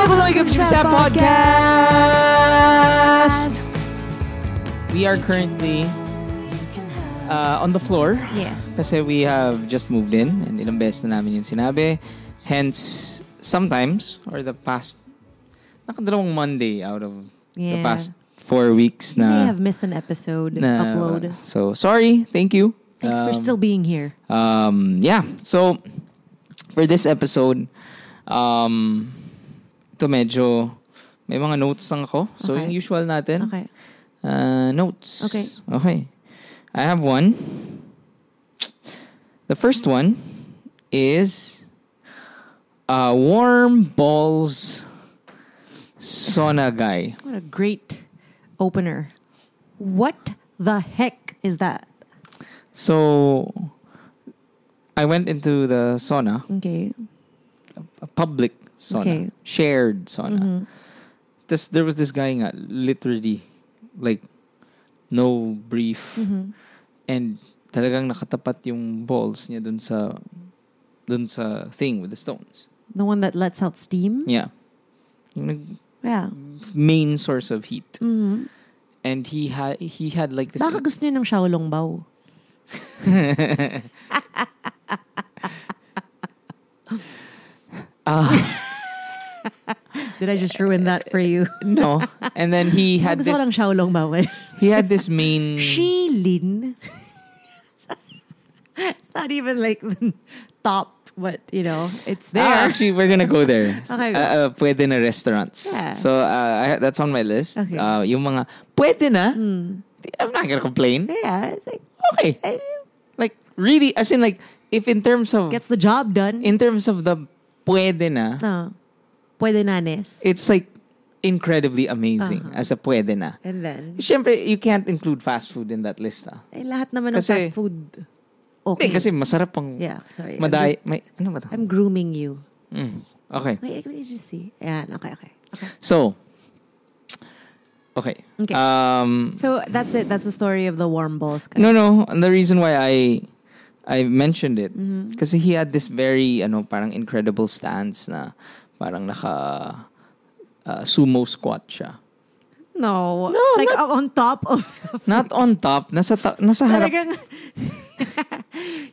Welcome to the podcast. We are currently on the floor. Yes. Kasi we have just moved in and ilang beses na namin yung sinabi. Hence, sometimes, or the past, nakadalawang Monday out of the past 4 weeks You may na have missed an episode na upload. So, sorry. Thank you. Thanks for still being here. Yeah. So, for this episode, ito medyo may mga notes lang ako. So, Okay. yung usual natin. Okay. Notes. Okay. I have one. The first one is warm balls sauna guy. What a great opener. What the heck is that? So, I went into the sauna, Okay. a public sauna, Okay. shared sauna. There was this guy nga, literally, like, no brief. And talagang nakatapat yung balls niya dun sa thing with the stones. The one that lets out steam? Yeah. Yung Yeah. main source of heat. And he had like this. Baka gusto niya ng Shaolong Bao. Did I just ruin that for you? No. And then he had Gusto ko ng this. Shaolong Bao eh. He had this main. Shilin. It's not even like the top, but you know, it's there. Actually, we're gonna go there. Okay, go. Pwede na restaurants. Yeah. So that's on my list. Okay. Yung mga pwede na. I'm not gonna complain. Yeah, it's like Okay. Like really, as in like if in terms of gets the job done. in terms of the pwede na, Pwede nanes. it's like incredibly amazing as a pwede na. And then, Siyempre, you can't include fast food in that list. lahat naman ng Kasi- fast food. Okay. Kasi masarap pang Yeah, sorry. maday. Ano ba to? I'm grooming you. Okay. Wait, what did you see? Ayan, okay. So, okay. Okay. So, that's it. That's the story of the warm balls guy. No. And the reason why I mentioned it, kasi he had this very, parang incredible stance na parang naka sumo squat siya. No. Like on top of... Not on top, nasa harap. Talagang...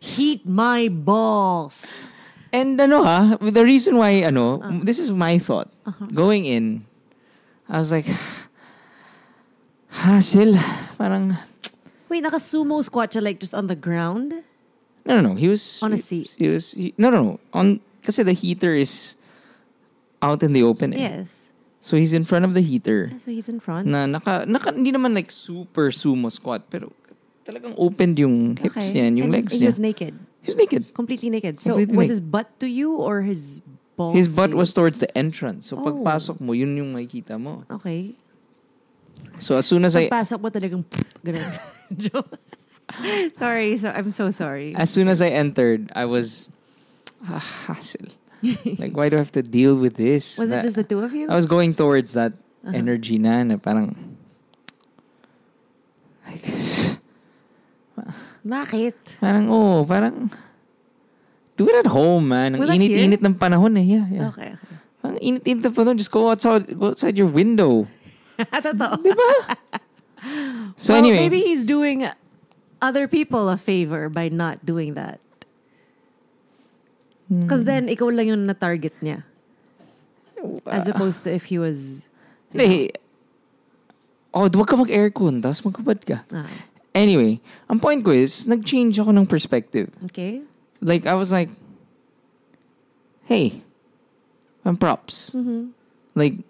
Heat my balls. And the reason why, this is my thought. Going in, I was like, hassle. Parang, Wait, naka-sumo squat siya like just on the ground? no. He was... On a seat. No. Kasi the heater is out in the open. Yes. So he's in front of the heater. So he's in front? Na hindi naman like super sumo squat, pero talagang opened yung hips niya, and yung legs he niya. was naked. He was naked. Completely naked. Completely so was naked. his butt to you or his balls His butt to was you? towards the entrance. So pagpasok mo, yun yung makikita mo. Okay. So as soon as Pagpasok mo talagang ganun. Joke. Sorry. I'm so sorry. I entered, I was hassle. Like, why do I have to deal with this? Was it just the two of you? I was going towards that energy na parang like, Bakit? parang do it at home, man. Ang Was that init-init ng panahon eh. Yeah. Okay. Ang init-init ng panahon. Just go outside your window. Totoo. Diba? So Well, anyway. maybe he's doing other people a favor by not doing that. Because then, ikaw lang yung na-target niya. As opposed to if he was... Hindi. Huwag ka mag-aircon, tapos magkubad ka. Anyway, ang point ko is, nag-change ako ng perspective. Okay. Like, I was like, hey, I'm props. Like,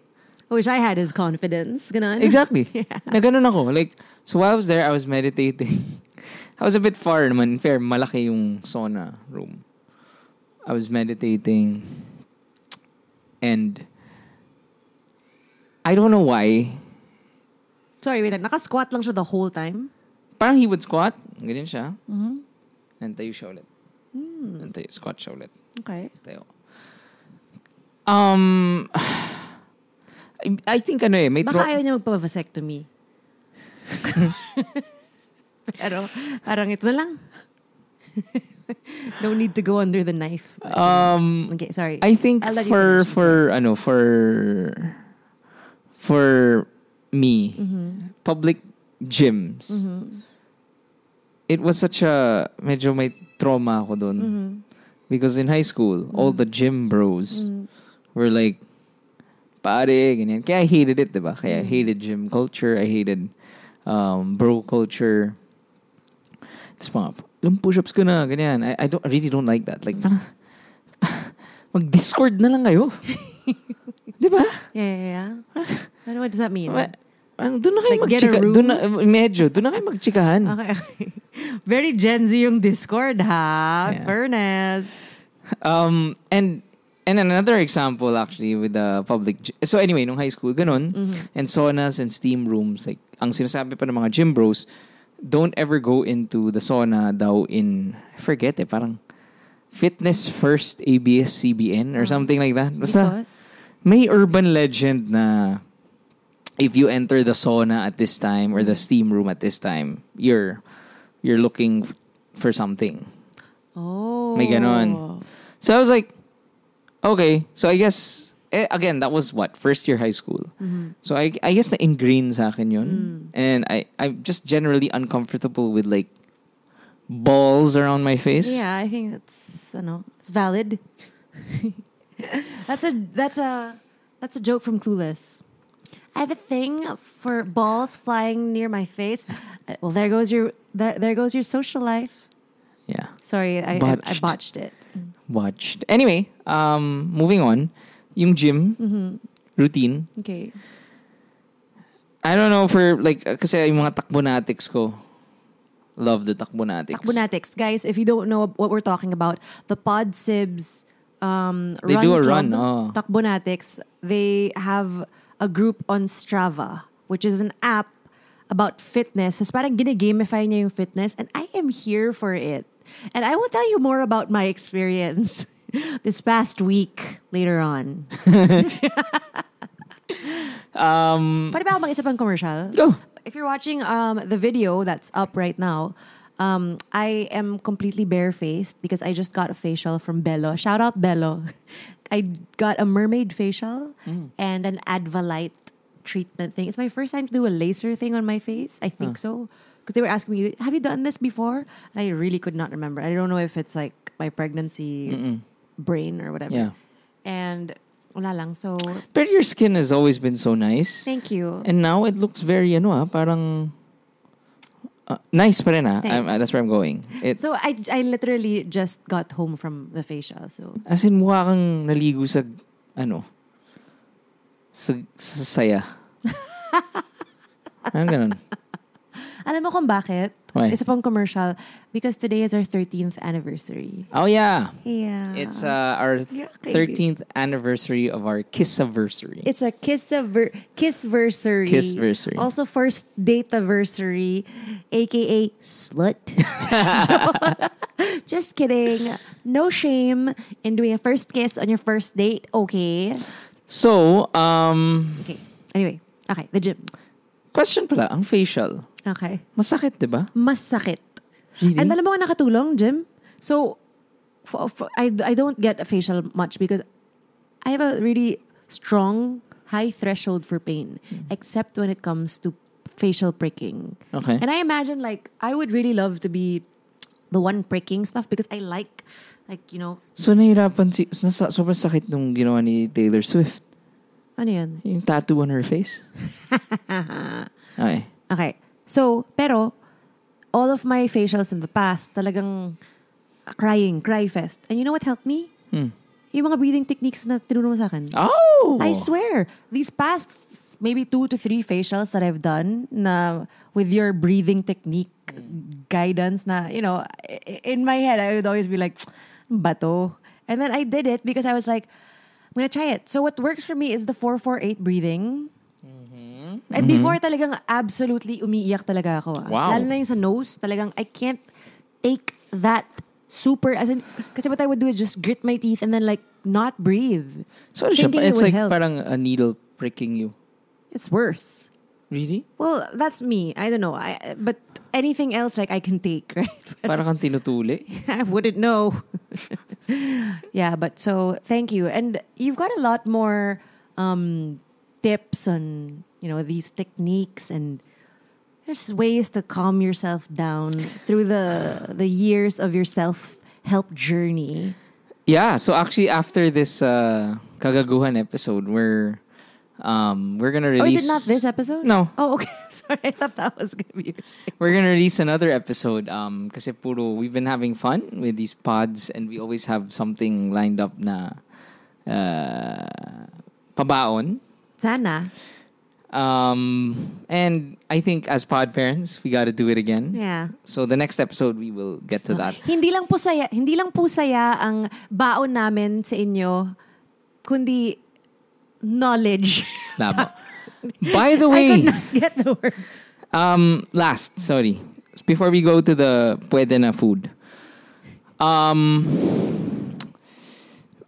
I wish I had his confidence. Ganon. exactly. Na ganun ako. Like, so while I was there, I was meditating. I was a bit far naman. In fair, malaki yung sauna room. I was meditating. And I don't know why. Sorry, wait. Naka-squat lang siya the whole time? Parang he would squat. Ganyan siya. And tayo siya ulit. And tayo, squat siya ulit. Okay. Tayo. I think may Baka ayaw niya magpa-vasectomy. Pero parang ito na lang. No need to go under the knife. Okay, sorry. I think I'll let you finish. for me, public gyms. It was such a medyo may trauma ako doon. Because in high school, all the gym bros were like, pare, ganyan. Kaya I hated it, diba? Kaya I hated gym culture. I hated bro culture. Tapos mga, yung push-ups ko na, ganyan. I really don't like that. Like, parang, mag-Discord na lang kayo. Diba? Yeah. What does that mean? Doon na kayo Like, get a magchika. room? Doon na kayo magchikahan. Okay. Very Gen Z yung Discord, ha? Yeah. Fairness. And another example actually with the so anyway, nung high school, ganun. And saunas and steam rooms. Like, ang sinasabi pa ng mga gym bros, don't ever go into the sauna daw in, I forget parang Fitness First ABS-CBN or something like that. Basta, Because? may urban legend na if you enter the sauna at this time or the steam room at this time, you're looking for something. Oh. May ganon. So I was like, okay. So I guess, again, that was what? First year high school. So I guess na ingrained sa akin yun. And I'm just generally uncomfortable with like balls around my face. Yeah, I think it's valid. That's a joke from Clueless. I have a thing for balls flying near my face. Well, there goes your social life. Yeah. Sorry, I botched it. Watched. Anyway, moving on. Yung gym routine. Okay. I don't know for like, kasi yung mga takbonatics ko. Love the takbonatics. Takbonatics. Guys, if you don't know what we're talking about, the Pod Sibs They do a run. Oh. Takbonatics, they have a group on Strava, which is an app about fitness. It's parang gine-gamify niya yung fitness, and I am here for it. And I will tell you more about my experience this past week later on. Pwede ba ako mag-isa pang commercial? Go. If you're watching the video that's up right now, I am completely barefaced because I just got a facial from Bello. Shout out Bello. I got a mermaid facial and an Advalite treatment thing. It's my first time to do a laser thing on my face. I think so. Because they were asking me, have you done this before? And I really could not remember. I don't know if it's like my pregnancy brain or whatever. Yeah. And wala lang. So, But your skin has always been so nice. thank you. And now it looks very, parang nice pa rin. Thanks. That's where I'm going. So I literally just got home from the facial. So As in, mukha kang naligo sa, sa saya. Ano ganun? alam mo kung bakit? Why? Isa pang commercial. Because today is our 13th anniversary. Oh, yeah. Yeah. It's our Yeah, 13th anniversary of our Kissiversary. It's a kissversary. Kissversary. Also first dateversary, aka slut. Just kidding. No shame in doing a first kiss on your first date. Okay. So, Okay. Anyway. Okay. The gym. question pala, ang facial. Okay. Masakit, di ba? Mas sakit. Really? And alam mo nga nakatulong, Jim? So, I don't get a facial much because I have a really strong, high threshold for pain, except when it comes to facial pricking. Okay. And I imagine, like, I would really love to be the one pricking stuff because I like, So, nahirapan sobrang sakit nung ginawa ni Taylor Swift. ano yan? Yung tattoo on her face. Okay. Okay. So, pero, all of my facials in the past, talagang cry fest. And you know what helped me? Yung mga breathing techniques na tinuro mo sa akin. Oh! I swear, these past maybe 2 to 3 facials that I've done na with your breathing technique guidance na, in my head, I would always be like, bato. And then I did it because I was like, I'm gonna try it. So what works for me is the 4-4-8 breathing. And before talagang absolutely umiiyak talaga ako. Wow. Lalo na yung sa nose, talagang I can't take that super, as in, kasi what I would do is just grit my teeth and then like not breathe. So, ano siya? Thinking it It's would like help. parang a needle pricking you. It's worse. Really? Well, that's me. I don't know. But anything else, like, I can take, right? Parang kang tinutuli. I wouldn't know. Yeah, but so thank you. And you've got a lot more tips on, these techniques and just ways to calm yourself down through the years of your self-help journey. Yeah, so actually after this Kagaguhan episode, we're gonna release. Oh, is it not this episode? No. Oh, okay. Sorry, I thought that was gonna be your second. We're gonna release another episode. Kasi we've been having fun with these pods, and we always have something lined up na pabaon. Sana. And I think as pod parents, we got to do it again. Yeah. So the next episode, we will get to that. Hindi lang po saya ang baon namin sa inyo, kundi knowledge. Labo. By the I way, could not get the word. before we go to the pwede na food,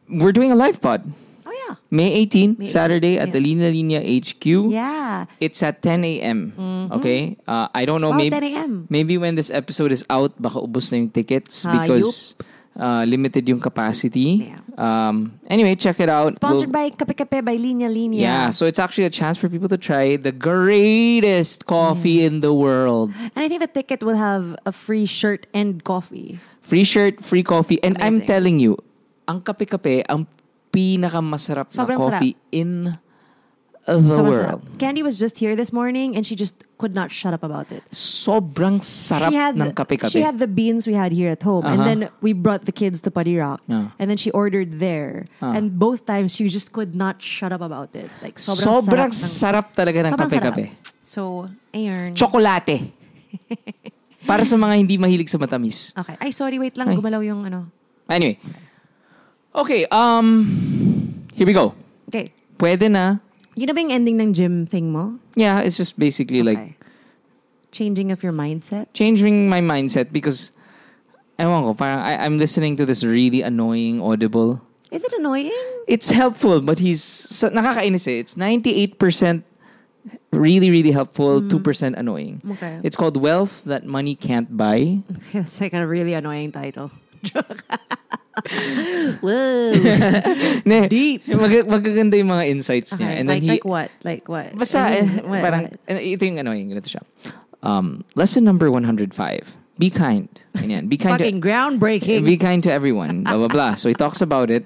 we're doing a live pod. Oh yeah. May 18, May Saturday 18, at the Lina Linya HQ. Yeah. It's at 10 a.m. Okay? I don't know. Wow, maybe 10 a.m. Maybe when this episode is out, baka ubos na yung tickets because limited yung capacity. Yeah. Anyway, check it out. Sponsored by Kape Kape by Linya Linya. Yeah, so it's actually a chance for people to try the greatest coffee in the world. And I think the ticket will have a free shirt and coffee. Free shirt, free coffee. And I'm Amazing. telling you, ang Kape Kape, ang pinakamasarap na Sobrang coffee in the Sobrang world. sarap. Candy was just here this morning and she just could not shut up about it. Sobrang sarap ng Kape Kape. She had the beans we had here at home. And then we brought the kids to Padi Rock. And then she ordered there. And both times she just could not shut up about it. Like Sobrang sarap talaga ng Sobrang Kape sarap. Kape. So, ayun. Chocolate. Para sa mga hindi mahilig sa matamis. Okay. Ay, sorry, wait lang. Gumalaw yung ano. Anyway. Okay, here we go. Okay. Pwede na. Yun na ba yung ending ng gym thing mo? Yeah, it's just basically like Okay. Changing of your mindset? changing my mindset because ewan ko, parang I'm listening to this really annoying audible. Is it annoying? It's helpful, but nakakainis eh. It's 98% really, really helpful, 2% annoying. Okay. It's called Wealth That Money Can't Buy. It's like a really annoying title. Whoa. Ne, Deep. magaganda yung mga insights niya. Okay, And then like what? Like what? Basta, What? parang, ito yung annoying, ganito siya. Lesson number 105. Be kind. Ganyan. Be kind Fucking groundbreaking. Be kind to everyone. Blah, blah, blah. So he talks about it.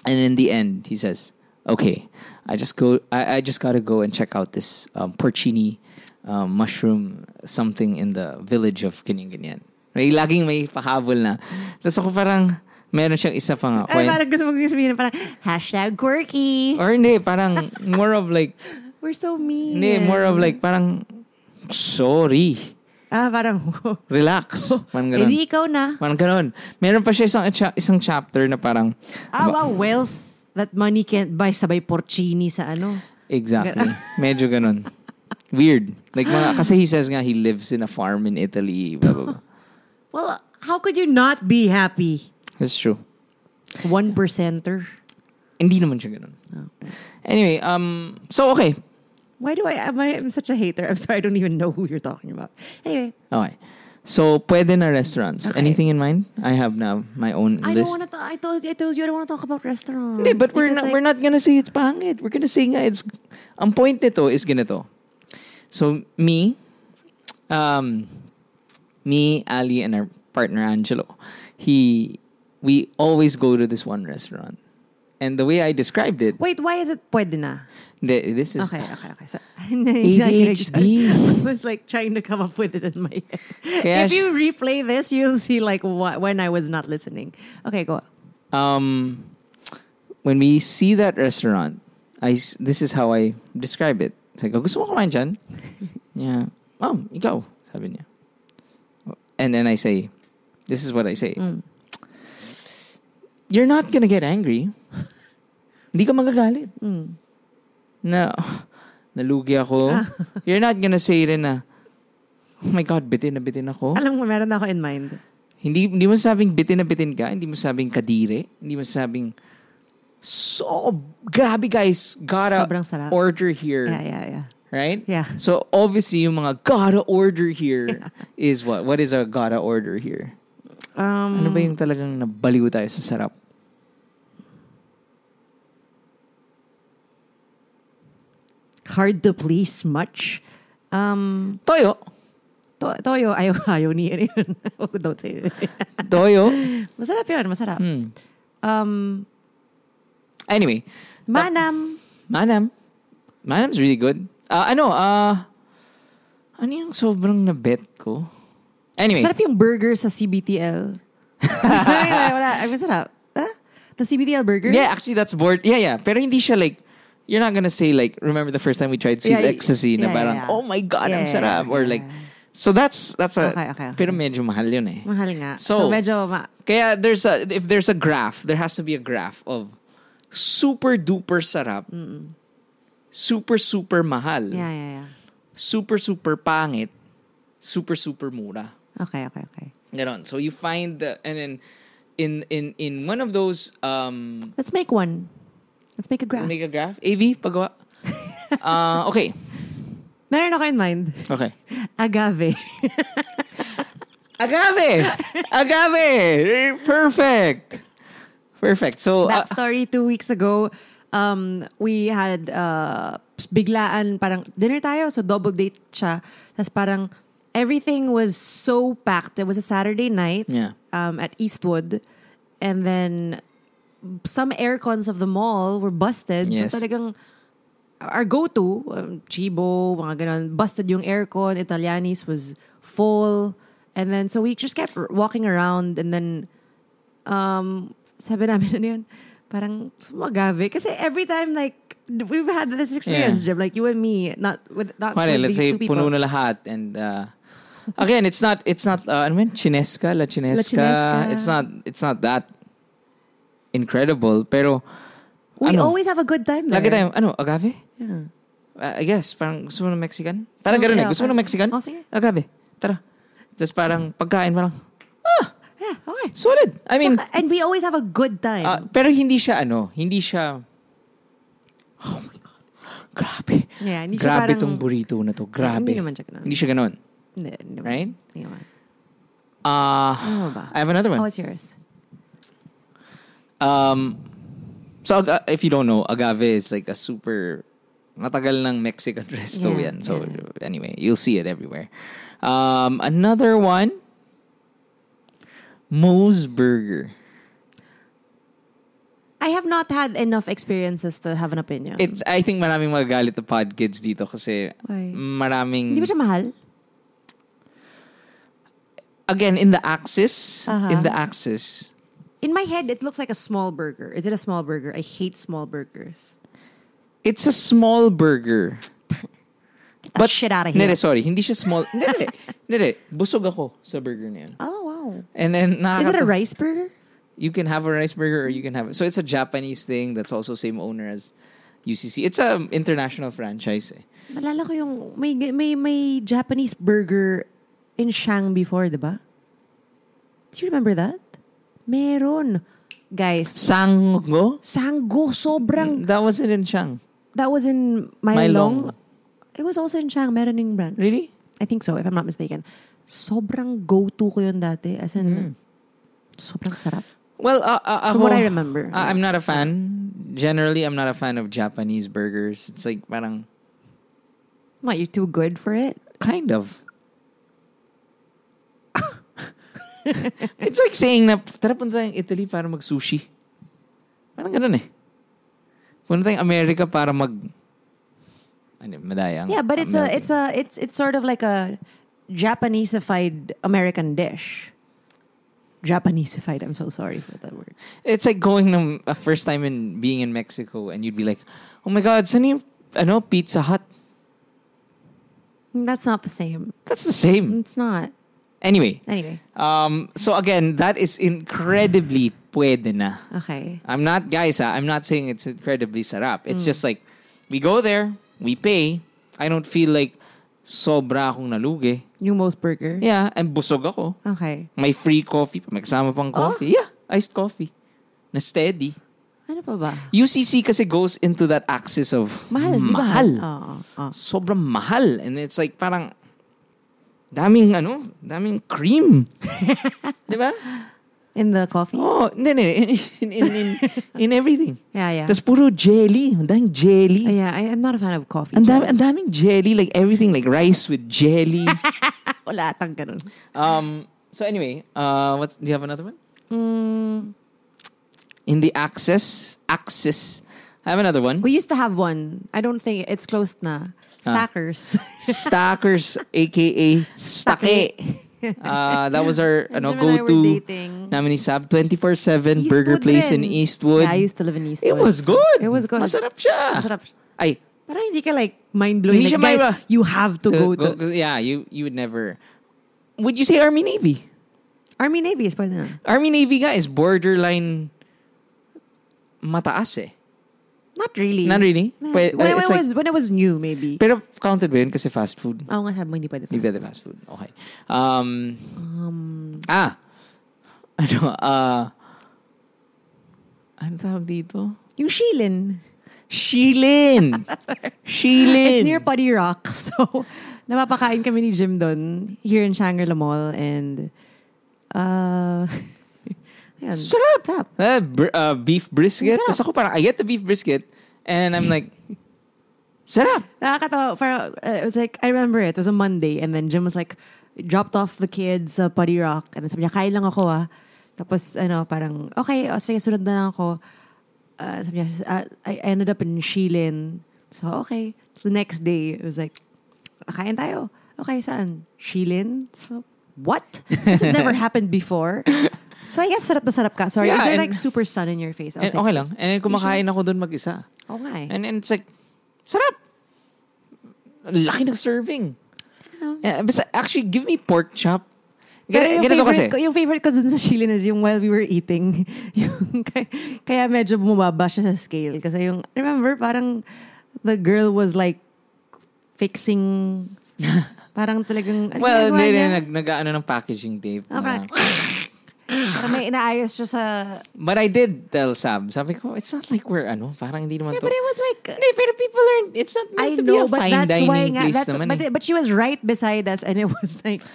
And in the end, he says, okay, I just gotta go and check out this porcini mushroom something in the village of ganyan-ganyan. Laging may pahabol na. Tapos ako parang, meron siyang isa pa nga. Ay, parang gusto mong sabihin parang, #quirky. Or hindi, parang more of like, We're so mean. hindi, more of like, parang, sorry. Parang, Relax. Parang ganun. edi ikaw na. Parang ganun. Meron pa siya isang chapter na parang, Wow, wealth that money can't buy, sabay porcini sa ano. exactly. Medyo ganun. Weird. Like, kasi he says nga, he lives in a farm in Italy. Blah, blah, blah. Well, how could you not be happy? That's true. 1%er. Hindi naman siya ganun. Anyway, so okay. Why do I'm such a hater? I'm sorry, I don't even know who you're talking about. Anyway. Okay. So, pwede na restaurants. Okay. Anything in mind? I have now my own I list. don't want to. I told you I don't want to talk about restaurants. Hindi, but we're because, not gonna say it's pangit. We're gonna say nga it's... Ang point nito is ganito. So, me, Ali, and our partner Angelo, we always go to this one restaurant. And the way I described it... Wait, why is it pwede na? This is... Okay. So, ADHD. I was like trying to come up with it in my head. Kaya If you replay this, you'll see like when I was not listening. Okay, go. When we see that restaurant, this is how I describe it. Sabi ko, gusto mo kumain dyan? Yeah. Ikaw, sabi niya. And then I say, this is what I say. You're not gonna get angry. Hindi ka magagalit. Na, nalugi ako. You're not gonna say rin na, oh my God, bitin na bitin ako. Alam mo, meron na ako in mind. Hindi mo sabing bitin na bitin ka. Hindi mo sabing kadire. Hindi mo sabing, so, grabe guys, gotta Sobrang sarap. order here. Yeah. Right? Yeah. So, obviously, yung mga gotta order here is what? What is a gotta order here? Ano ba yung talagang nabaliw tayo sa sarap? Hard to please much. Toyo. Toyo, ayaw ni yun. Don't say it. Toyo. Masarap yun, masarap. Anyway. Manam's really good. Ano yung sobrang na-bet ko? Anyway. Masarap yung burger sa CBTL. Wala. Ay, masarap. Huh? The CBTL burger? Yeah, actually that's bored. Yeah. Pero hindi siya like, you're not gonna say like, remember the first time we tried Sweet Ecstasy na parang, oh my God, ang sarap. Or like, so that's a, okay. pero medyo mahal yun eh. Mahal nga. So medyo, kaya if there's a graph, there has to be a graph of super duper sarap, super mahal, yeah. super pangit, super mura. Okay. Ganon. So you find and then in one of those let's make one. Let's make a graph. Make a graph. AV, pagawa. Okay. Meron ako in mind. Okay. Agave. Agave. Perfect. So that story 2 weeks ago, we had biglaan parang dinner tayo, so double date siya. Tapos parang everything was so packed. It was a Saturday night at Eastwood, and then some aircons of the mall were busted. Yes. So talagang our go-to, Chibo, mga ganon, busted yung aircon. Italianis was full. And then, so we just kept walking around, and then sabi namin ano yun, parang agave. Kasi every time, like, we've had this experience, Jim, like you and me, not with let's these say two people. puno na lahat, and again, it's not ano man, chinesca. It's not that incredible, pero we always have a good time there. Lagi tayo, agave? Yeah. I guess, parang gusto mo ng Mexican? Parang gano'n gusto mo ng Mexican? Oh, sige. Agave, tara. Tapos parang pagkain, parang, yeah, okay. solid. I mean, and we always have a good time. Pero hindi siya, oh my God, grabe. Yeah, hindi grabe siya parang, tong burrito na to, grabe. Hindi naman siya ganun. Hindi siya ganun. Hindi right? Hindi naman. Ano ba? I have another one. What's yours? So if you don't know, agave is like a super matagal ng Mexican resto yan. So anyway, you'll see it everywhere. Another one, Moe's Burger. I have not had enough experiences to have an opinion. I think maraming magagalit na pod kids dito kasi maraming... Hindi ba siya mahal? Again, in the axis, in my head, it looks like a small burger. Is it a small burger? I hate small burgers. It's a small burger. Get that shit out of here. Sorry. Hindi siya small. Hindi. Busog ako sa burger na yan. Oh, wow. And then, is it a rice burger? You can have a rice burger or you can have it. So it's a Japanese thing that's also same owner as UCC. It's a international franchise. Nalala ko yung may Japanese burger in Shang before, diba? Do you remember that? Meron. Guys. Sango? Sobrang. That wasn't in Shang. That was in Mylong. It was also in Shang. Meron yung brand. Really? I think so, if I'm not mistaken. Sobrang go-to ko yun dati. As in, sobrang sarap. Well, from what I remember. I'm not a fan. Generally, I'm not a fan of Japanese burgers. It's like parang... What, you're too good for it? Kind of. It's like saying na, tara punta tayong Italy para mag-sushi. Parang ganun eh. Punta tayong America para madayang. Yeah, but it's sort of like a Japanese-ified American dish. Japanese-ified, I'm so sorry for that word. It's like going a first time in being in Mexico and you'd be like, oh my God, saan yung Pizza Hut? That's not the same. That's the same. It's not. Anyway. So again, that is incredibly pwede na. Okay. I'm not saying it's incredibly sarap. It's just like, we go there, we pay. I don't feel like sobra akong nalugi. Yung Moe's Burger? Yeah, and busog ako. Okay. May free coffee, may kasama pang coffee. Yeah, iced coffee. Na steady. Ano pa ba? UCC kasi goes into that axis of Mahal. di ba? mahal. Oo. Sobrang mahal. And it's like parang daming cream. Di ba? In the coffee? Oh, hindi. In everything. Yeah. Tapos puro jelly. Ang daming jelly. I'm not a fan of coffee. Ang daming jelly. Like everything. Like rice with jelly. Wala atang ganun. So anyway, do you have another one? In the axis, I have another one. We used to have one. I don't think it's closed na. Stackers. Stackers, aka Stake. That was our Jim and I were go-to dating. namin ni Sab. 24/7 burger Eastwood place in rin. Eastwood. Yeah, I used to live in Eastwood. It was good. It was good. Masarap siya. Masarap. Ay, Parang hindi ka like mind-blowing. Hindi Like, siya guys, you have to go to... Yeah, you would never. Would you say Army Navy? Army Navy is pwede na. Army Navy nga is borderline mataas eh. Not really. Not really? Nah. But, When it was new, maybe. pero counted ba yun kasi fast food? Oo nga, sabi mo hindi pwede Hindi fast. pwede fast food. Okay. Ano tawag dito? Yung Shilin. Shilin! It's near Putty Rock. So, napapakain kami ni Jim doon here in Shangri-La Mall. And, ayan. Sarap! Beef brisket. Sarap. Tapos ako parang, I get the beef brisket. And I'm like, sarap! Nakakatawa. Parang, it was like, I remember it was a Monday. And then Jim was like, dropped off the kids sa Putty Rock. And then sabi niya, kain lang ako Tapos, parang, okay, sige, sunod na lang ako. Sabi niya, I ended up in Shilin. So, okay. So, the next day, it was like, kain tayo. Okay, saan? Shilin? So, what? This has never happened before. So, I guess sarap na sarap ka. Sorry, Yeah, is there and- like super sun in your face? I'll And fix okay this. lang. And then kumakain ako doon mag-isa. Oo nga eh. And it's like, sarap! Laki ng serving. Yeah, basta, actually, give me pork chop. Pero Ganito kasi. yung favorite ko dun sa Shilin is yung while we were eating. Yung, kaya medyo bumababa siya sa scale. Kasi yung, remember, parang the girl was like fixing, parang talagang, ano Well, ginagawa hindi niya? nag-ano ng packaging tape. Okay. Parang may inaayos siya sa... But I did tell Sab. Sabi ko, it's not like we're parang hindi naman Yeah, to. but it was like... Hindi, pero people are, it's not meant I to be know, a but fine that's dining why nga. place naman eh. But she was right beside us and it was like...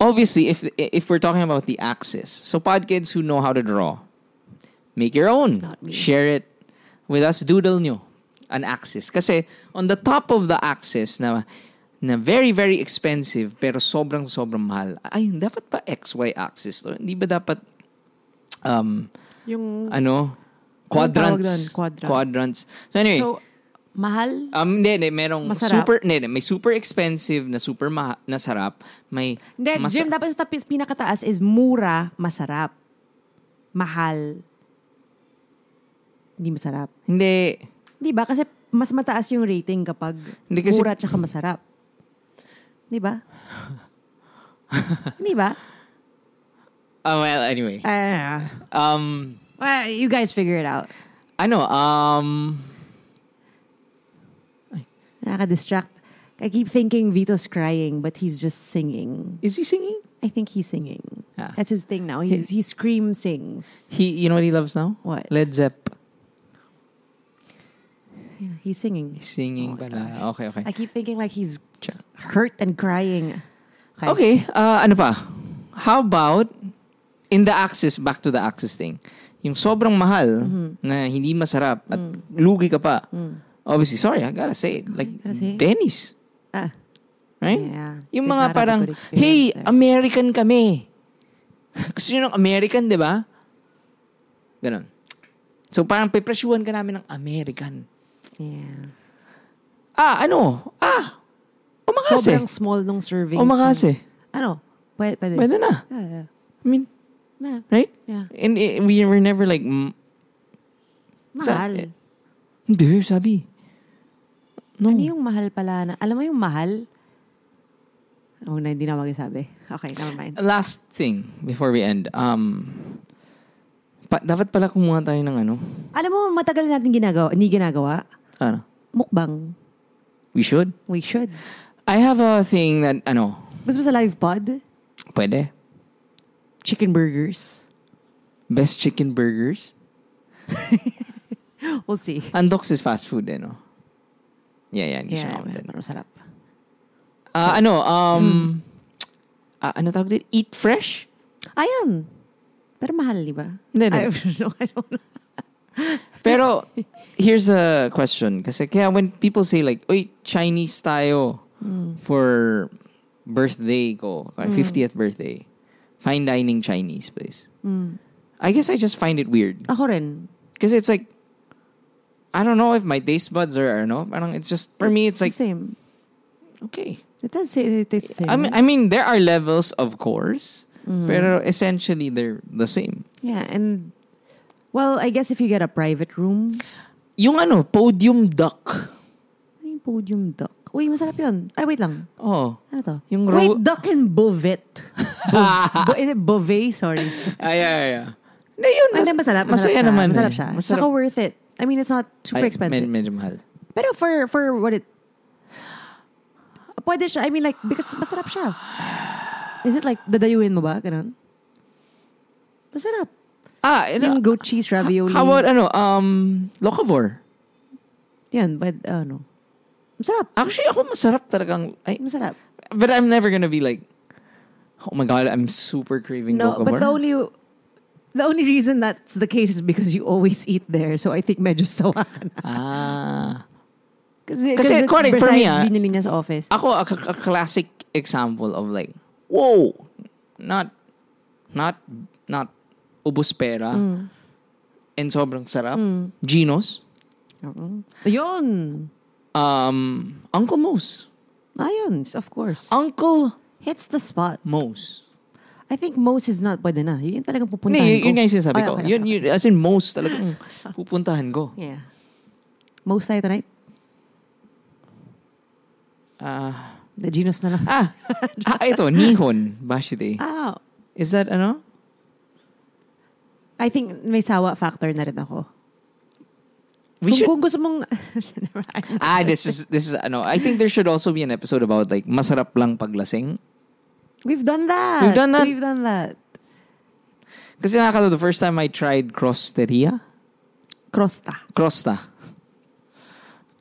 Obviously, if we're talking about the axis, so podkids who know how to draw, make your own. not me. Share it with us. Doodle nyo an axis. Kasi on the top of the axis na very, very expensive pero sobrang mahal. Ay, dapat ba XY axis to? Hindi ba dapat yung... quadrants? doon? Quadrants. So anyway, So, mahal? hindi, merong Masarap? may super expensive na super na sarap, may Hindi, Jim, dapat sa pinakataas is mura, masarap. Mahal. Hindi masarap. Hindi. Di ba? Kasi mas mataas yung rating kapag Hindi kasi- mura tsaka masarap. Di ba? Hindi ba? Well, anyway. Well, you guys figure it out. Nakaka-distract. I keep thinking Vito's crying, but he's just singing. Is he singing? I think he's singing. Ah. That's his thing now. He scream sings. You know what he loves now? What? Led Zepp. Yeah, he's singing. He's singing Oh my pala. Okay. I keep thinking like he's hurt and crying. Okay, ano pa? How about in the axis, back to the axis thing. Yung sobrang mahal na hindi masarap at lugi ka pa. Obviously, sorry, I gotta say it. Like Gotta say it? Denny's. Ah, Right? yeah. Yung Did mga not have a parang, good experience hey, there. American kami. Gusto nyo ng American, di ba? Ganon. So parang pepresyuhan ka namin ng American. Yeah. Omakase. Sobrang small nung servings. Omakase. Ano? Pwede. Pwede na. Yeah. I mean, Yeah. right? Yeah. And we were never like, Mahal. hindi, sabi. No. Ano yung mahal pala na? Alam mo yung mahal? Oh, na hindi na magsasabi. Okay, never mind. Last thing before we end. Dapat pala kumuha tayo ng ano? Alam mo, matagal natin hindi ginagawa. Ano? Mukbang. We should. We should. I have a thing that, Gusto mo sa live pod? pwede. chicken burgers. Best chicken burgers? We'll see. Andox is fast food, no? Yeah, hindi siya Yeah, mountain. masarap. Ano tawag din? Eat Fresh? Ayun. Pero mahal, di ba? Hindi. I don't know. Pero, here's a question. Kasi kaya when people say like, uy, Chinese tayo for birthday ko, 50th birthday, fine dining Chinese place. I guess I just find it weird. Ako rin. Because it's like, I don't know if my taste buds are, parang it's just, for me, it's like, the same. okay. It does say it is the same. I mean, there are levels, of course, pero essentially, they're the same. Yeah, and, well, I guess if you get a private room. Yung podium duck. Ano yung podium duck? Uy, masarap yun. Ay, wait lang. Oh. Ano to? Yung wait, duck and bovet. Is it Beauvais? Sorry. Yeah. Na yun. Masarap Masaya siya. naman. Masarap siya. Masarap. Saka worth it. I mean, it's not super expensive. Medyo mahal. Pero for what it... Pwede siya. I mean, like, because masarap siya. Is it like, dadayuin mo ba? Ganon? Masarap. Yung goat cheese ravioli. How about, locavor? Yan, but, masarap. Actually, ako masarap talagang. Masarap. But I'm never gonna be like, oh my God, I'm super craving locavor. But the only reason that's the case is because you always eat there. So I think medyo sawa ka na. Kasi it's correct, for me, linya sa office. Ako, a classic example of like, whoa, not ubos pera and sobrang sarap. Geno's. Ayun. Uncle Mo's. Ayun, of course. Uncle Hits the spot. Mo's. I think Mo's is not pwede na. Yun talagang pupuntahan ko. Yun nga yung sinasabi ko. Okay. Yun, as in Mo's talagang pupuntahan ko. Yeah. Mo's tayo tonight? The Geno's na lang. Ito, Nihon Bashite. Is that I think may sawa factor na rin ako. Kung gusto mong... this is I think there should also be an episode about like masarap lang paglasing. We've done that. Kasi nakakatawa, the first time I tried Crosta.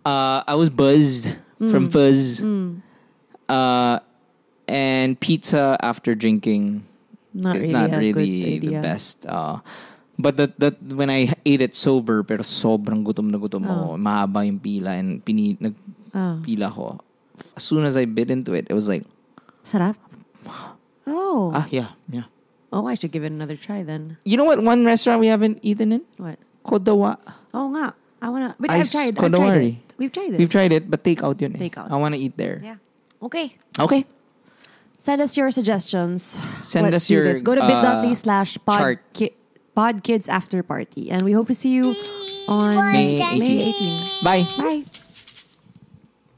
I was buzzed from fuzz. And pizza after drinking is not really the best. But that when I ate it sober, pero sobrang gutom na gutom ako. Mahaba yung pila and nagpila ko. As soon as I bit into it, it was like... Sarap? Oh. Yeah. Oh, I should give it another try then. You know what one restaurant we haven't eaten in? What? Kodawa. Oh nga. I wanna... But Ice I've tried Kodawari. it. We've tried it. But take out yun eh. Take out. I wanna eat there. Yeah. Okay. Send us your suggestions. Let's us do your... this. Go to bit.ly/podkids after party. And we hope to see you on May 18. Bye.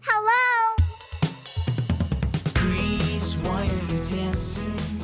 Hello. Please, why are you dancing?